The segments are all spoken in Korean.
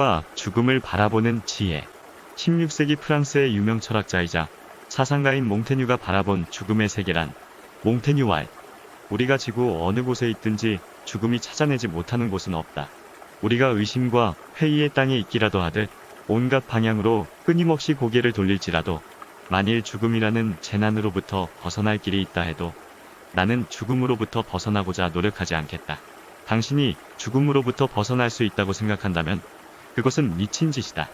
삶과 죽음을 바라보는 지혜. 16세기 프랑스의 유명 철학자이자 사상가인 몽테뉴가 바라본 죽음의 세계란. 몽테뉴 왈. 우리가 지구 어느 곳에 있든지 죽음이 찾아내지 못하는 곳은 없다. 우리가 의심과 회의의 땅에 있기라도 하듯 온갖 방향으로 끊임없이 고개를 돌릴지라도 만일 죽음이라는 재난으로부터 벗어날 길이 있다 해도 나는 죽음으로부터 벗어나고자 노력하지 않겠다. 당신이 죽음으로부터 벗어날 수 있다고 생각한다면 그것은 미친 짓이다.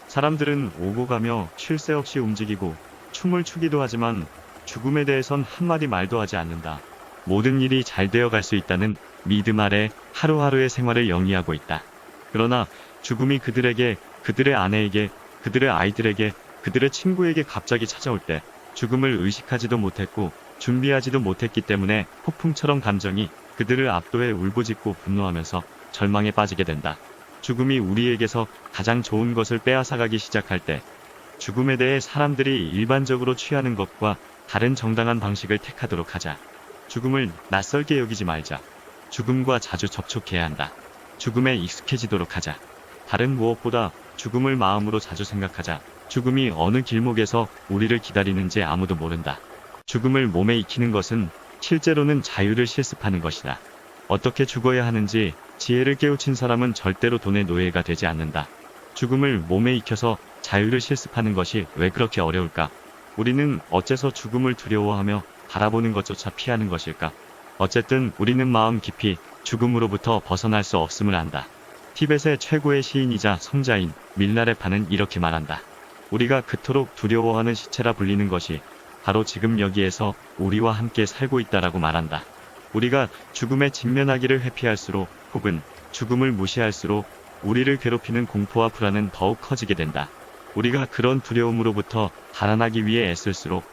사람들은 오고 가며 쉴 새 없이 움직이고 춤을 추기도 하지만 죽음에 대해선 한마디 말도 하지 않는다. 모든 일이 잘 되어갈 수 있다는 믿음 아래 하루하루의 생활을 영위하고 있다. 그러나 죽음이 그들에게, 그들의 아내에게, 그들의 아이들에게, 그들의 친구에게 갑자기 찾아올 때 죽음을 의식하지도 못했고 준비하지도 못했기 때문에 폭풍처럼 감정이 그들을 압도해 울부짖고 분노하면서 절망에 빠지게 된다. 죽음이 우리에게서 가장 좋은 것을 빼앗아가기 시작할 때 죽음에 대해 사람들이 일반적으로 취하는 것과 다른 정당한 방식을 택하도록 하자. 죽음을 낯설게 여기지 말자. 죽음과 자주 접촉해야 한다. 죽음에 익숙해지도록 하자. 다른 무엇보다 죽음을 마음으로 자주 생각하자. 죽음이 어느 길목에서 우리를 기다리는지 아무도 모른다. 죽음을 몸에 익히는 것은 실제로는 자유를 실습하는 것이다. 어떻게 죽어야 하는지 지혜를 깨우친 사람은 절대로 돈의 노예가 되지 않는다. 죽음을 몸에 익혀서 자유를 실습하는 것이 왜 그렇게 어려울까? 우리는 어째서 죽음을 두려워하며 바라보는 것조차 피하는 것일까? 어쨌든 우리는 마음 깊이 죽음으로부터 벗어날 수 없음을 안다. 티벳의 최고의 시인이자 성자인 밀나레파는 이렇게 말한다. 우리가 그토록 두려워하는 시체라 불리는 것이 바로 지금 여기에서 우리와 함께 살고 있다라고 말한다. 우리가 죽음에 직면하기를 회피할수록 혹은 죽음을 무시할수록 우리를 괴롭히는 공포와 불안은 더욱 커지게 된다. 우리가 그런 두려움으로부터 달아나기 위해 애쓸수록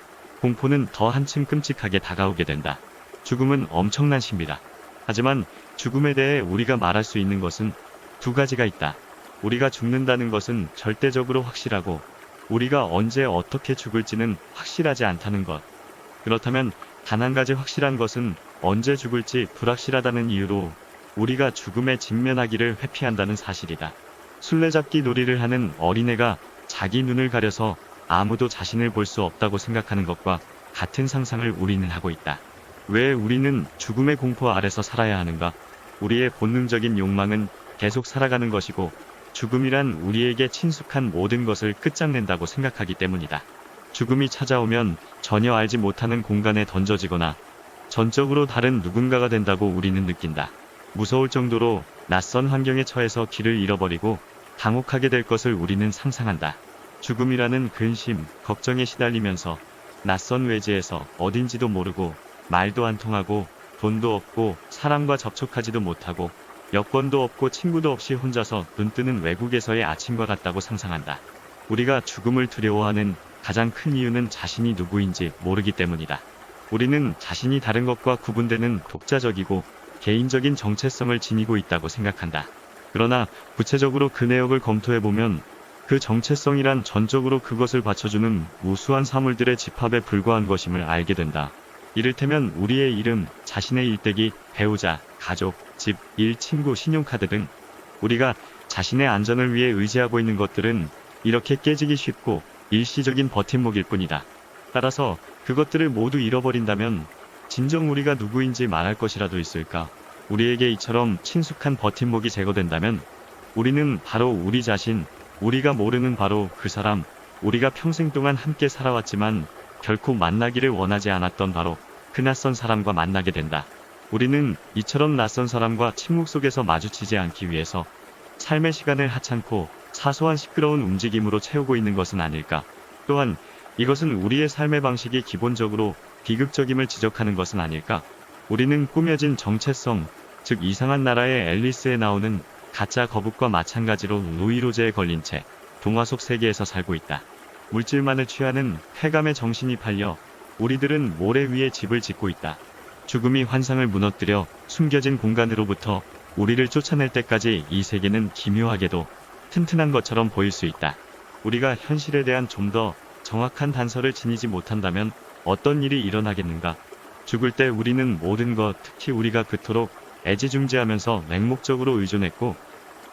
공포는 더 한층 끔찍하게 다가오게 된다. 죽음은 엄청난 신비다. 하지만 죽음에 대해 우리가 말할 수 있는 것은 두 가지가 있다. 우리가 죽는다는 것은 절대적으로 확실하고 우리가 언제 어떻게 죽을지는 확실하지 않다는 것. 그렇다면 단 한 가지 확실한 것은 언제 죽을지 불확실하다는 이유로 우리가 죽음에 직면하기를 회피한다는 사실이다. 술래잡기 놀이를 하는 어린애가 자기 눈을 가려서 아무도 자신을 볼 수 없다고 생각하는 것과 같은 상상을 우리는 하고 있다. 왜 우리는 죽음의 공포 아래서 살아야 하는가? 우리의 본능적인 욕망은 계속 살아가는 것이고 죽음이란 우리에게 친숙한 모든 것을 끝장낸다고 생각하기 때문이다. 죽음이 찾아오면 전혀 알지 못하는 공간에 던져지거나 전적으로 다른 누군가가 된다고 우리는 느낀다. 무서울 정도로 낯선 환경에 처해서 길을 잃어버리고 당혹하게 될 것을 우리는 상상한다. 죽음이라는 근심, 걱정에 시달리면서 낯선 외지에서 어딘지도 모르고 말도 안 통하고 돈도 없고 사람과 접촉하지도 못하고 여권도 없고 친구도 없이 혼자서 눈뜨는 외국에서의 아침과 같다고 상상한다. 우리가 죽음을 두려워하는 가장 큰 이유는 자신이 누구인지 모르기 때문이다. 우리는 자신이 다른 것과 구분되는 독자적이고 개인적인 정체성을 지니고 있다고 생각한다. 그러나 구체적으로 그 내역을 검토해보면 그 정체성이란 전적으로 그것을 받쳐주는 무수한 사물들의 집합에 불과한 것임을 알게 된다. 이를테면 우리의 이름, 자신의 일대기, 배우자, 가족, 집, 일, 친구, 신용카드 등 우리가 자신의 안전을 위해 의지하고 있는 것들은 이렇게 깨지기 쉽고 일시적인 버팀목일 뿐이다. 따라서 그것들을 모두 잃어버린다면 진정 우리가 누구인지 말할 것이라도 있을까? 우리에게 이처럼 친숙한 버팀목이 제거된다면 우리는 바로 우리 자신, 우리가 모르는 바로 그 사람, 우리가 평생 동안 함께 살아왔지만 결코 만나기를 원하지 않았던 바로 그 낯선 사람과 만나게 된다. 우리는 이처럼 낯선 사람과 침묵 속에서 마주치지 않기 위해서 삶의 시간을 하찮고 사소한 시끄러운 움직임으로 채우고 있는 것은 아닐까. 또한 이것은 우리의 삶의 방식이 기본적으로 비극적임을 지적하는 것은 아닐까. 우리는 꾸며진 정체성, 즉 이상한 나라의 앨리스에 나오는 가짜 거북과 마찬가지로 노이로제에 걸린 채 동화 속 세계에서 살고 있다. 물질만을 취하는 쾌감의 정신이 팔려 우리들은 모래 위에 집을 짓고 있다. 죽음이 환상을 무너뜨려 숨겨진 공간으로부터 우리를 쫓아낼 때까지 이 세계는 기묘하게도 튼튼한 것처럼 보일 수 있다. 우리가 현실에 대한 좀 더 정확한 단서를 지니지 못한다면 어떤 일이 일어나겠는가? 죽을 때 우리는 모든 것, 특히 우리가 그토록 애지중지하면서 맹목적으로 의존했고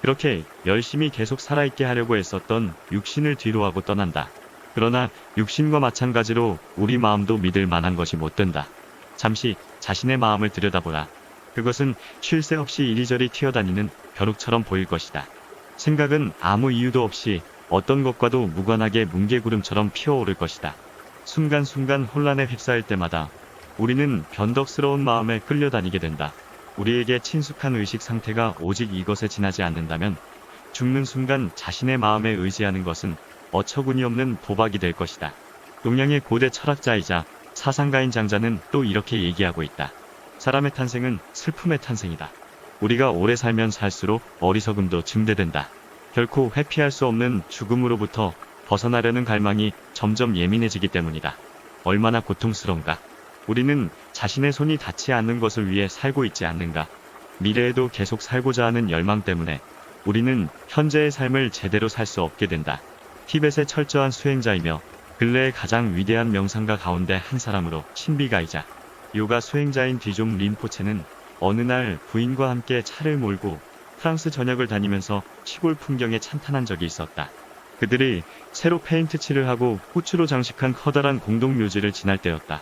그렇게 열심히 계속 살아있게 하려고 애썼던 육신을 뒤로하고 떠난다. 그러나 육신과 마찬가지로 우리 마음도 믿을 만한 것이 못 된다. 잠시 자신의 마음을 들여다보라. 그것은 쉴 새 없이 이리저리 튀어다니는 벼룩처럼 보일 것이다. 생각은 아무 이유도 없이 어떤 것과도 무관하게 뭉게구름처럼 피어오를 것이다. 순간순간 혼란에 휩싸일 때마다 우리는 변덕스러운 마음에 끌려다니게 된다. 우리에게 친숙한 의식 상태가 오직 이것에 지나지 않는다면 죽는 순간 자신의 마음에 의지하는 것은 어처구니 없는 도박이 될 것이다. 동양의 고대 철학자이자 사상가인 장자는 또 이렇게 얘기하고 있다. 사람의 탄생은 슬픔의 탄생이다. 우리가 오래 살면 살수록 어리석음도 증대된다. 결코 회피할 수 없는 죽음으로부터 벗어나려는 갈망이 점점 예민해지기 때문이다. 얼마나 고통스러운가. 우리는 자신의 손이 닿지 않는 것을 위해 살고 있지 않는가. 미래에도 계속 살고자 하는 열망 때문에 우리는 현재의 삶을 제대로 살 수 없게 된다. 티벳의 철저한 수행자이며 근래의 가장 위대한 명상가 가운데 한 사람으로 신비가이자 요가 수행자인 뒤좀 린포체는 어느 날 부인과 함께 차를 몰고 프랑스 전역을 다니면서 시골 풍경에 찬탄한 적이 있었다. 그들이 새로 페인트 칠을 하고 호추로 장식한 커다란 공동묘지를 지날 때였다.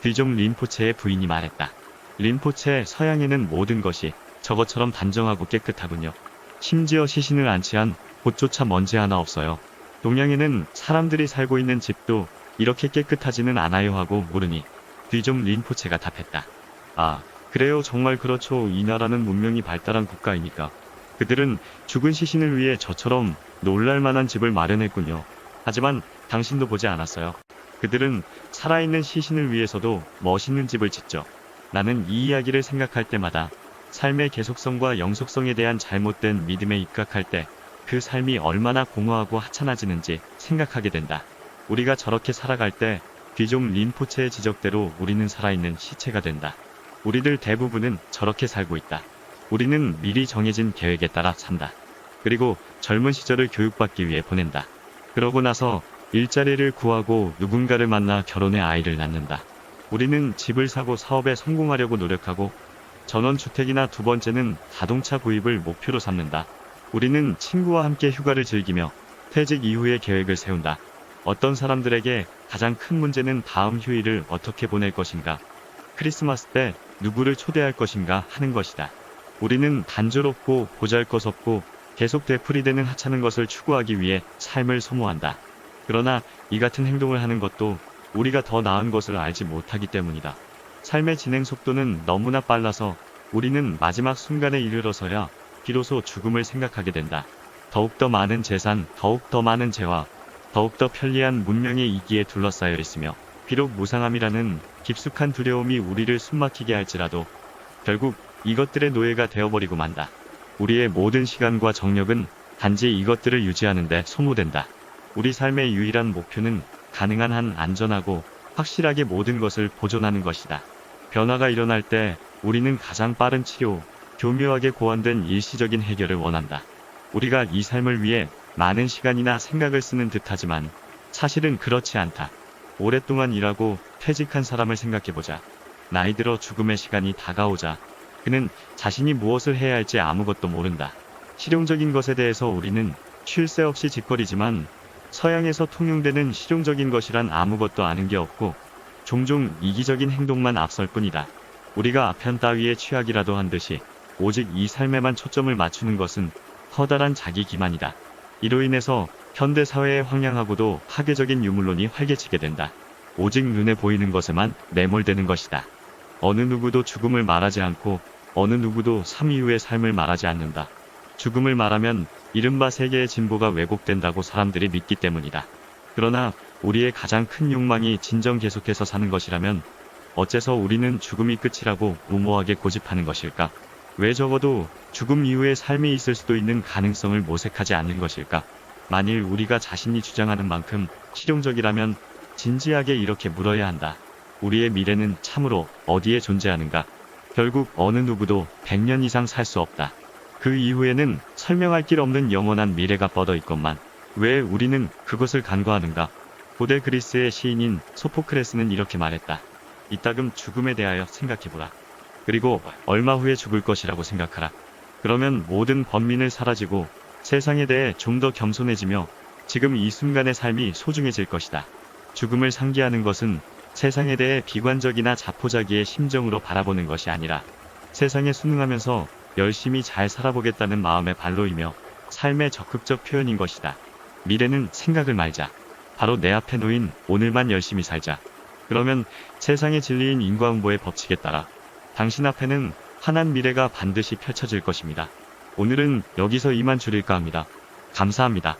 뒤좀 린포체의 부인이 말했다. 린포체, 서양에는 모든 것이 저것처럼 단정하고 깨끗하군요. 심지어 시신을 안치한 곳조차 먼지 하나 없어요. 동양에는 사람들이 살고 있는 집도 이렇게 깨끗하지는 않아요 하고 물으니 뒤좀 린포체가 답했다. 아, 그래요. 정말 그렇죠. 이 나라는 문명이 발달한 국가이니까. 그들은 죽은 시신을 위해 저처럼 놀랄만한 집을 마련했군요. 하지만 당신도 보지 않았어요. 그들은 살아있는 시신을 위해서도 멋있는 집을 짓죠. 나는 이 이야기를 생각할 때마다 삶의 계속성과 영속성에 대한 잘못된 믿음에 입각할 때 그 삶이 얼마나 공허하고 하찮아지는지 생각하게 된다. 우리가 저렇게 살아갈 때 뒤좀 린포체의 지적대로 우리는 살아있는 시체가 된다. 우리들 대부분은 저렇게 살고 있다. 우리는 미리 정해진 계획에 따라 산다. 그리고 젊은 시절을 교육받기 위해 보낸다. 그러고 나서 일자리를 구하고 누군가를 만나 결혼해 아이를 낳는다. 우리는 집을 사고 사업에 성공하려고 노력하고 전원주택이나 두 번째는 자동차 구입을 목표로 삼는다. 우리는 친구와 함께 휴가를 즐기며 퇴직 이후의 계획을 세운다. 어떤 사람들에게 가장 큰 문제는 다음 휴일을 어떻게 보낼 것인가, 크리스마스 때 누구를 초대할 것인가 하는 것이다. 우리는 단조롭고 보잘것없고 계속 되풀이되는 하찮은 것을 추구하기 위해 삶을 소모한다. 그러나 이 같은 행동을 하는 것도 우리가 더 나은 것을 알지 못하기 때문이다. 삶의 진행 속도는 너무나 빨라서 우리는 마지막 순간에 이르러서야 비로소 죽음을 생각하게 된다. 더욱더 많은 재산, 더욱더 많은 재화, 더욱더 편리한 문명의 이기에 둘러싸여 있으며 비록 무상함이라는 깊숙한 두려움이 우리를 숨막히게 할지라도 결국 이것들의 노예가 되어버리고 만다. 우리의 모든 시간과 정력은 단지 이것들을 유지하는 데 소모된다. 우리 삶의 유일한 목표는 가능한 한 안전하고 확실하게 모든 것을 보존하는 것이다. 변화가 일어날 때 우리는 가장 빠른 치료, 교묘하게 고안된 일시적인 해결을 원한다. 우리가 이 삶을 위해 많은 시간이나 생각을 쓰는 듯하지만 사실은 그렇지 않다. 오랫동안 일하고 퇴직한 사람을 생각해보자. 나이 들어 죽음의 시간이 다가오자 그는 자신이 무엇을 해야 할지 아무것도 모른다. 실용적인 것에 대해서 우리는 쉴 새 없이 짓거리지만 서양에서 통용되는 실용적인 것이란 아무것도 아는 게 없고 종종 이기적인 행동만 앞설 뿐이다. 우리가 아편 따위의 취약이라도 한 듯이 오직 이 삶에만 초점을 맞추는 것은 커다란 자기 기만이다. 이로 인해서 현대사회의 황량하고도 파괴적인 유물론이 활개치게 된다. 오직 눈에 보이는 것에만 매몰되는 것이다. 어느 누구도 죽음을 말하지 않고 어느 누구도 삶 이후의 삶을 말하지 않는다. 죽음을 말하면 이른바 세계의 진보가 왜곡된다고 사람들이 믿기 때문이다. 그러나 우리의 가장 큰 욕망이 진정 계속해서 사는 것이라면 어째서 우리는 죽음이 끝이라고 무모하게 고집하는 것일까? 왜 적어도 죽음 이후의 삶이 있을 수도 있는 가능성을 모색하지 않는 것일까? 만일 우리가 자신이 주장하는 만큼 실용적이라면 진지하게 이렇게 물어야 한다. 우리의 미래는 참으로 어디에 존재하는가? 결국 어느 누구도 100년 이상 살 수 없다. 그 이후에는 설명할 길 없는 영원한 미래가 뻗어 있건만 왜 우리는 그것을 간과하는가? 고대 그리스의 시인인 소포크레스는 이렇게 말했다. 이따금 죽음에 대하여 생각해보라. 그리고 얼마 후에 죽을 것이라고 생각하라. 그러면 모든 번민을 사라지고 세상에 대해 좀 더 겸손해지며 지금 이 순간의 삶이 소중해질 것이다. 죽음을 상기하는 것은 세상에 대해 비관적이나 자포자기의 심정으로 바라보는 것이 아니라 세상에 순응하면서 열심히 잘 살아보겠다는 마음의 발로이며 삶의 적극적 표현인 것이다. 미래는 생각을 말자. 바로 내 앞에 놓인 오늘만 열심히 살자. 그러면 세상의 진리인 인과응보의 법칙에 따라 당신 앞에는 환한 미래가 반드시 펼쳐질 것입니다. 오늘은 여기서 이만 줄일까 합니다. 감사합니다.